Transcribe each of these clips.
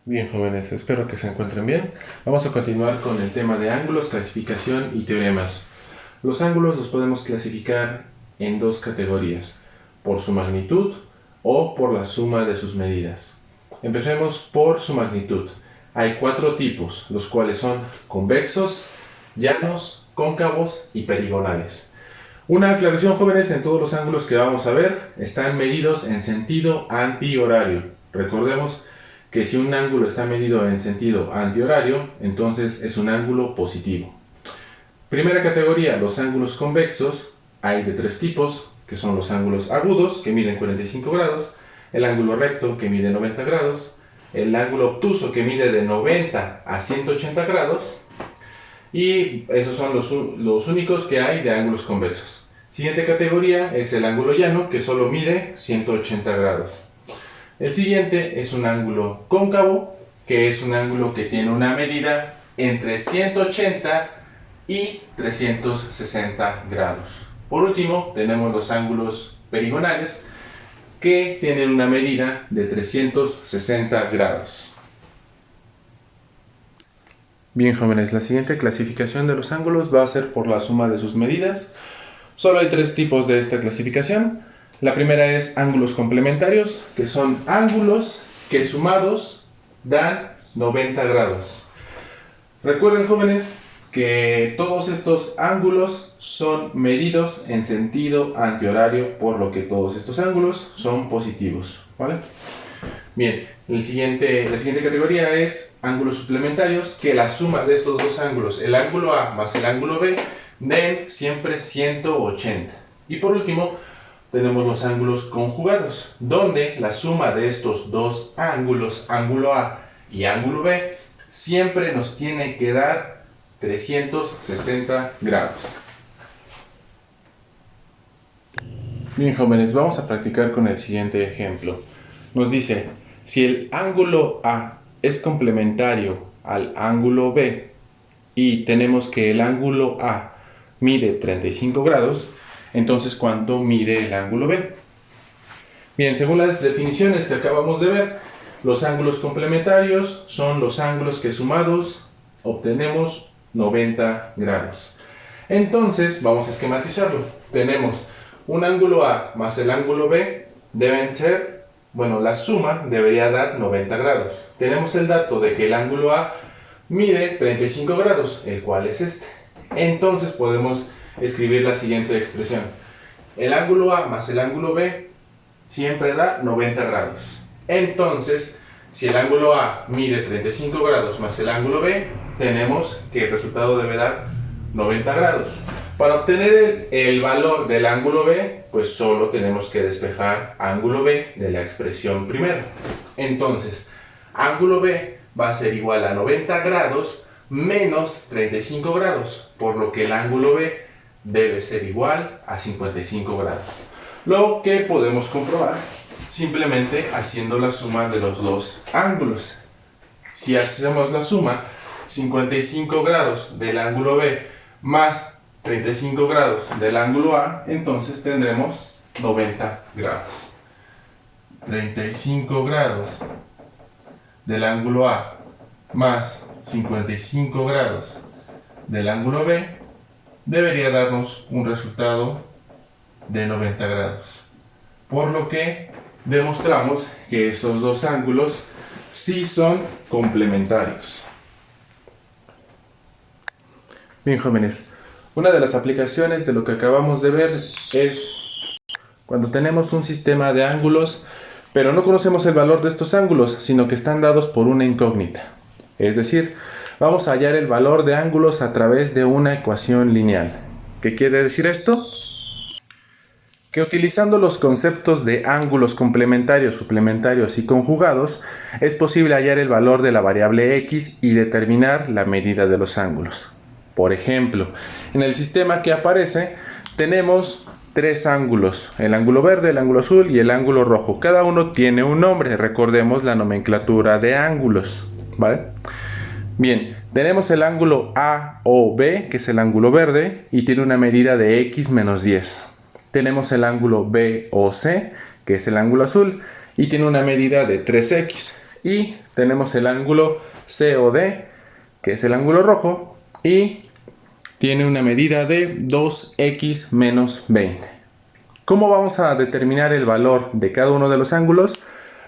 Bien, jóvenes, espero que se encuentren bien. Vamos a continuar con el tema de ángulos, clasificación y teoremas. Los ángulos los podemos clasificar en dos categorías, por su magnitud o por la suma de sus medidas. Empecemos por su magnitud. Hay cuatro tipos, los cuales son convexos, llanos, cóncavos y perigonales. Una aclaración, jóvenes: en todos los ángulos que vamos a ver están medidos en sentido antihorario. Recordemos que si un ángulo está medido en sentido antihorario, entonces es un ángulo positivo. Primera categoría, los ángulos convexos. Hay de tres tipos, que son los ángulos agudos, que miden 45 grados, el ángulo recto, que mide 90 grados, el ángulo obtuso, que mide de 90 a 180 grados, y esos son los únicos que hay de ángulos convexos. Siguiente categoría es el ángulo llano, que solo mide 180 grados. El siguiente es un ángulo cóncavo, que es un ángulo que tiene una medida entre 180 y 360 grados. Por último, tenemos los ángulos perigonales, que tienen una medida de 360 grados. Bien, jóvenes, la siguiente clasificación de los ángulos va a ser por la suma de sus medidas. Solo hay tres tipos de esta clasificación. La primera es ángulos complementarios, que son ángulos que sumados dan 90 grados. Recuerden, jóvenes, que todos estos ángulos son medidos en sentido antihorario, por lo que todos estos ángulos son positivos, ¿vale? Bien, la siguiente categoría es ángulos suplementarios, que la suma de estos dos ángulos, el ángulo A más el ángulo B, den siempre 180. Y por último, tenemos los ángulos conjugados, donde la suma de estos dos ángulos, ángulo A y ángulo B, siempre nos tiene que dar 360 grados. Bien, jóvenes, vamos a practicar con el siguiente ejemplo. Nos dice: si el ángulo A es complementario al ángulo B y tenemos que el ángulo A mide 35 grados, entonces ¿cuánto mide el ángulo B? Bien, según las definiciones que acabamos de ver, los ángulos complementarios son los ángulos que sumados obtenemos 90 grados. Entonces vamos a esquematizarlo. Tenemos un ángulo A más el ángulo B, deben ser, la suma debería dar 90 grados. Tenemos el dato de que el ángulo A mide 35 grados, el cual es este. Entonces podemos escribir la siguiente expresión: el ángulo A más el ángulo B siempre da 90 grados. Entonces, si el ángulo A mide 35 grados más el ángulo B, tenemos que el resultado debe dar 90 grados. Para obtener el valor del ángulo B, pues solo tenemos que despejar ángulo B de la expresión primera. Entonces, ángulo B va a ser igual a 90 grados menos 35 grados, por lo que el ángulo B debe ser igual a 55 grados. Lo que podemos comprobar simplemente haciendo la suma de los dos ángulos. Si hacemos la suma, 55 grados del ángulo B más 35 grados del ángulo A, entonces tendremos 90 grados. 35 grados del ángulo A más 55 grados del ángulo B debería darnos un resultado de 90 grados. Por lo que demostramos que estos dos ángulos sí son complementarios. Bien, jóvenes, una de las aplicaciones de lo que acabamos de ver es cuando tenemos un sistema de ángulos, pero no conocemos el valor de estos ángulos, sino que están dados por una incógnita. Es decir, vamos a hallar el valor de ángulos a través de una ecuación lineal. ¿Qué quiere decir esto? Que utilizando los conceptos de ángulos complementarios, suplementarios y conjugados, es posible hallar el valor de la variable x y determinar la medida de los ángulos. Por ejemplo, en el sistema que aparece tenemos tres ángulos: el ángulo verde, el ángulo azul y el ángulo rojo. Cada uno tiene un nombre, recordemos la nomenclatura de ángulos, ¿vale? Bien, tenemos el ángulo A o B, que es el ángulo verde, y tiene una medida de x menos 10. Tenemos el ángulo B o C, que es el ángulo azul, y tiene una medida de 3x. y tenemos el ángulo COD, que es el ángulo rojo, y tiene una medida de 2x menos 20. ¿Cómo vamos a determinar el valor de cada uno de los ángulos?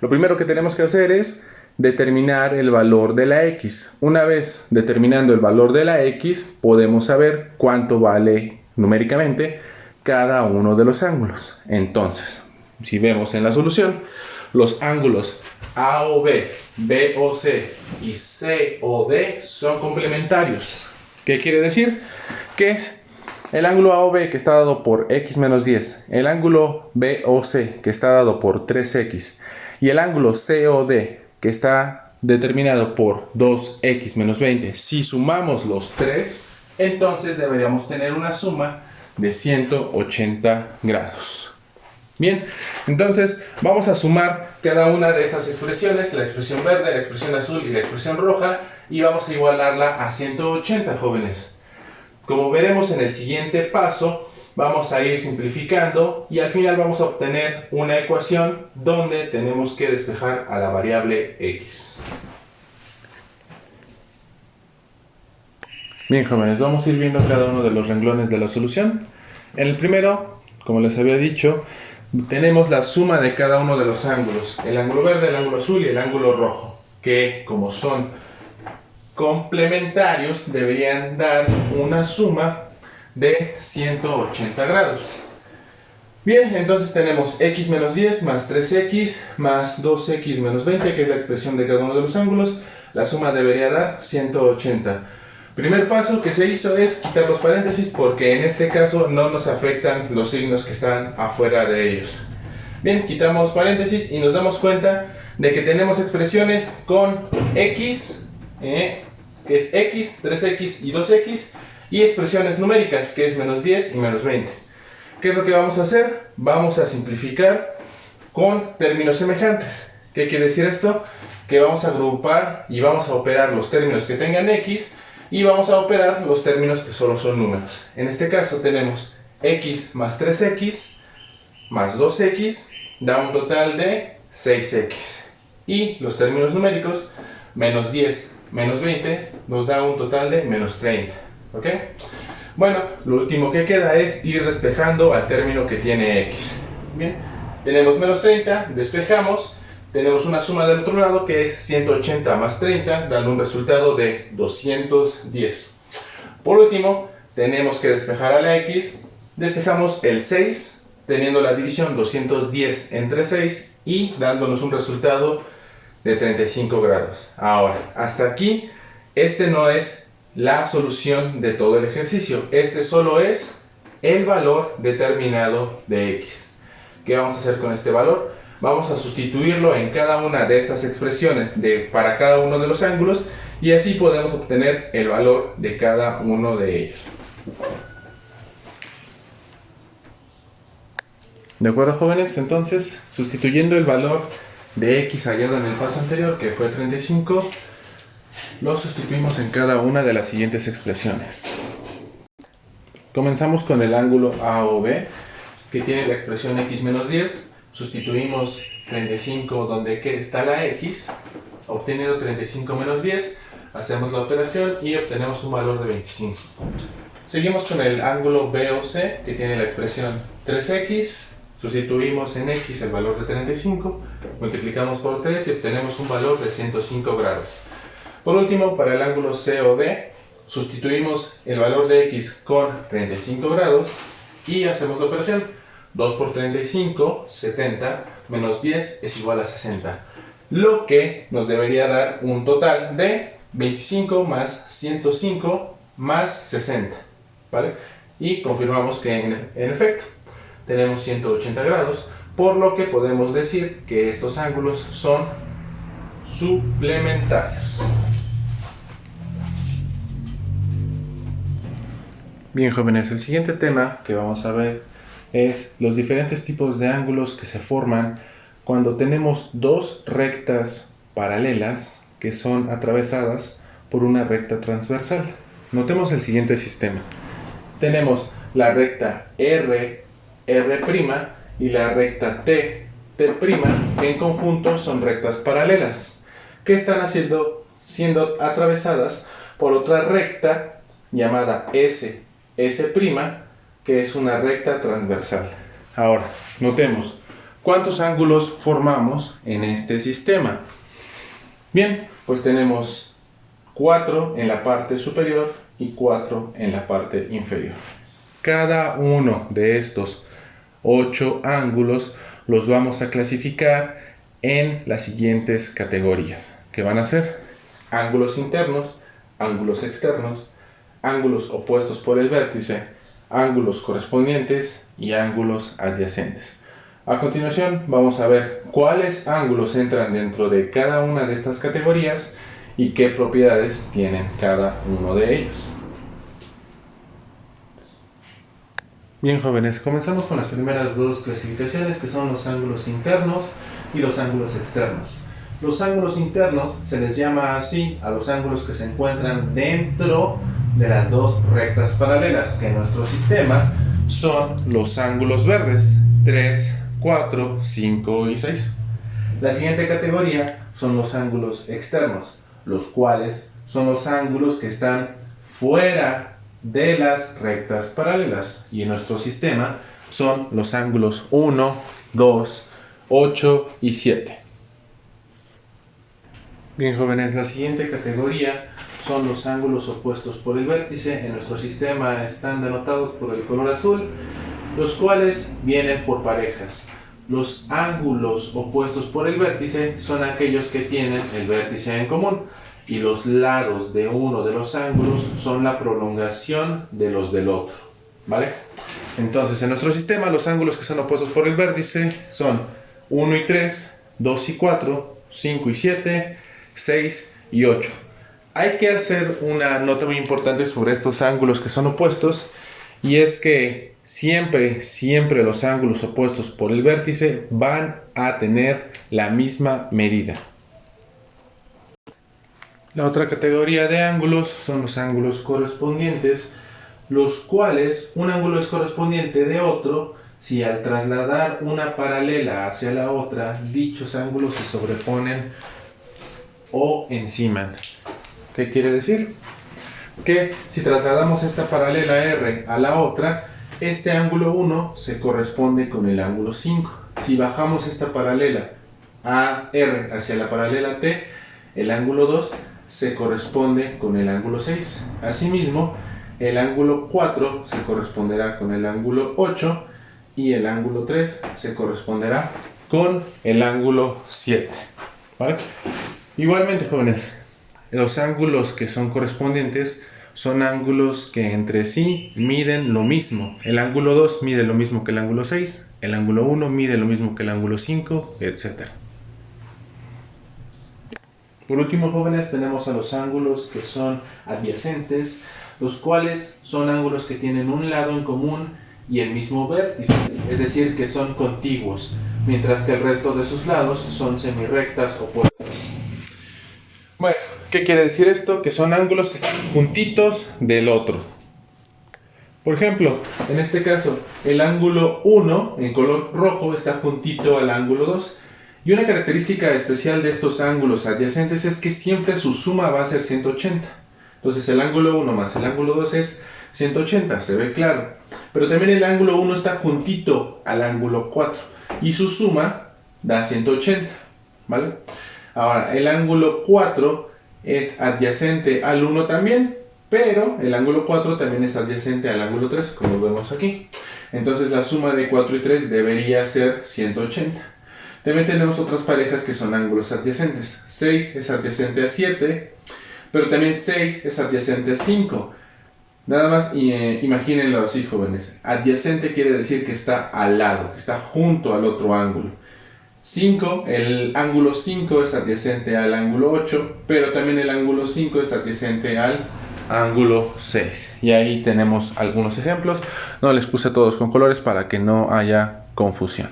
Lo primero que tenemos que hacer es determinar el valor de la x. Una vez determinando el valor de la x, podemos saber cuánto vale numéricamente cada uno de los ángulos. Entonces, si vemos en la solución, los ángulos AOB, BOC y COD son complementarios. ¿Qué quiere decir? Que es el ángulo AOB, que está dado por x menos 10, el ángulo BOC, que está dado por 3x, y el ángulo COD, que está determinado por 2x menos 20. Si sumamos los tres, entonces deberíamos tener una suma de 180 grados. Bien, entonces vamos a sumar cada una de estas expresiones, la expresión verde, la expresión azul y la expresión roja, y vamos a igualarla a 180, jóvenes. Como veremos en el siguiente paso, vamos a ir simplificando y al final vamos a obtener una ecuación donde tenemos que despejar a la variable x. Bien, jóvenes, vamos a ir viendo cada uno de los renglones de la solución. En el primero, como les había dicho, tenemos la suma de cada uno de los ángulos, el ángulo verde, el ángulo azul y el ángulo rojo, que como son complementarios deberían dar una suma de 180 grados. Bien, entonces tenemos x menos 10 más 3x más 2x menos 20, que es la expresión de cada uno de los ángulos. La suma debería dar 180. Primer paso que se hizo es quitar los paréntesis, porque en este caso no nos afectan los signos que están afuera de ellos. Bien, quitamos paréntesis y nos damos cuenta de que tenemos expresiones con x, que es x, 3x y 2x, y expresiones numéricas, que es menos 10 y menos 20. ¿Qué es lo que vamos a hacer? Vamos a simplificar con términos semejantes. ¿Qué quiere decir esto? Que vamos a agrupar y vamos a operar los términos que tengan x y vamos a operar los términos que solo son números. En este caso tenemos x más 3x más 2x da un total de 6x. Y los términos numéricos, menos 10 menos 20 nos da un total de menos 30. ¿Ok? Bueno, lo último que queda es ir despejando al término que tiene x. Bien, tenemos menos 30, despejamos, tenemos una suma del otro lado que es 180 más 30, dando un resultado de 210. Por último, tenemos que despejar a la x, despejamos el 6, teniendo la división 210 entre 6 y dándonos un resultado de 35 grados. Ahora, hasta aquí, este no es la solución de todo el ejercicio. Este solo es el valor determinado de x. ¿Qué vamos a hacer con este valor? Vamos a sustituirlo en cada una de estas expresiones para cada uno de los ángulos, y así podemos obtener el valor de cada uno de ellos. ¿De acuerdo, jóvenes? Entonces, sustituyendo el valor de x hallado en el paso anterior, que fue 35, lo sustituimos en cada una de las siguientes expresiones. Comenzamos con el ángulo AOB, que tiene la expresión x menos 10. Sustituimos 35 donde está la x, obteniendo 35 menos 10, hacemos la operación y obtenemos un valor de 25. Seguimos con el ángulo BOC, que tiene la expresión 3x. Sustituimos en x el valor de 35, multiplicamos por 3 y obtenemos un valor de 105 grados. Por último, para el ángulo COD, sustituimos el valor de x con 35 grados y hacemos la operación. 2 por 35, 70, menos 10 es igual a 60. Lo que nos debería dar un total de 25 más 105 más 60. ¿Vale? Y confirmamos que en efecto tenemos 180 grados, por lo que podemos decir que estos ángulos son suplementarios. Bien, jóvenes, el siguiente tema que vamos a ver es los diferentes tipos de ángulos que se forman cuando tenemos dos rectas paralelas que son atravesadas por una recta transversal. Notemos el siguiente sistema. Tenemos la recta R', R' y la recta T', T', que en conjunto son rectas paralelas. que están siendo atravesadas por otra recta llamada S', que es una recta transversal. Ahora, notemos, ¿cuántos ángulos formamos en este sistema? Bien, pues tenemos 4 en la parte superior y 4 en la parte inferior. Cada uno de estos 8 ángulos los vamos a clasificar en las siguientes categorías, que van a ser ángulos internos, ángulos externos, ángulos opuestos por el vértice, ángulos correspondientes y ángulos adyacentes. A continuación vamos a ver cuáles ángulos entran dentro de cada una de estas categorías y qué propiedades tienen cada uno de ellos. Bien, jóvenes, comenzamos con las primeras dos clasificaciones, que son los ángulos internos y los ángulos externos. Los ángulos internos se les llama así a los ángulos que se encuentran dentro de las dos rectas paralelas, que en nuestro sistema son los ángulos verdes, 3, 4, 5 y 6. La siguiente categoría son los ángulos externos, los cuales son los ángulos que están fuera de las rectas paralelas, y en nuestro sistema son los ángulos 1, 2, 8 y 7. Bien, jóvenes, la siguiente categoría son los ángulos opuestos por el vértice. En nuestro sistema están denotados por el color azul, los cuales vienen por parejas. Los ángulos opuestos por el vértice son aquellos que tienen el vértice en común, y los lados de uno de los ángulos son la prolongación de los del otro, ¿vale? Entonces, en nuestro sistema los ángulos que son opuestos por el vértice son 1 y 3, 2 y 4, 5 y 7, 6 y 8. Hay que hacer una nota muy importante sobre estos ángulos que son opuestos, y es que siempre los ángulos opuestos por el vértice van a tener la misma medida. La otra categoría de ángulos son los ángulos correspondientes, los cuales un ángulo es correspondiente de otro si al trasladar una paralela hacia la otra, dichos ángulos se sobreponen o enciman. ¿Qué quiere decir? Que si trasladamos esta paralela R a la otra, este ángulo 1 se corresponde con el ángulo 5. Si bajamos esta paralela AR hacia la paralela T, el ángulo 2 se corresponde con el ángulo 6. Asimismo, el ángulo 4 se corresponderá con el ángulo 8 y el ángulo 3 se corresponderá con el ángulo 7. ¿Vale? Igualmente, jóvenes, los ángulos que son correspondientes son ángulos que entre sí miden lo mismo. El ángulo 2 mide lo mismo que el ángulo 6, el ángulo 1 mide lo mismo que el ángulo 5, etc. Por último, jóvenes, tenemos a los ángulos que son adyacentes, los cuales son ángulos que tienen un lado en común y el mismo vértice, es decir, que son contiguos, mientras que el resto de sus lados son semirrectas opuestas. Bueno, ¿qué quiere decir esto? Que son ángulos que están juntitos del otro. Por ejemplo, en este caso, el ángulo 1 en color rojo está juntito al ángulo 2. Y una característica especial de estos ángulos adyacentes es que siempre su suma va a ser 180. Entonces el ángulo 1 más el ángulo 2 es 180, se ve claro. Pero también el ángulo 1 está juntito al ángulo 4 y su suma da 180, ¿vale? Ahora, el ángulo 4 es adyacente al 1 también, pero el ángulo 4 también es adyacente al ángulo 3, como vemos aquí. Entonces la suma de 4 y 3 debería ser 180. También tenemos otras parejas que son ángulos adyacentes. 6 es adyacente a 7, pero también 6 es adyacente a 5. Nada más imagínenlo así, jóvenes. Adyacente quiere decir que está al lado, que está junto al otro ángulo. 5, el ángulo 5 es adyacente al ángulo 8, pero también el ángulo 5 es adyacente al ángulo 6. Y ahí tenemos algunos ejemplos. No les puse todos con colores para que no haya confusión.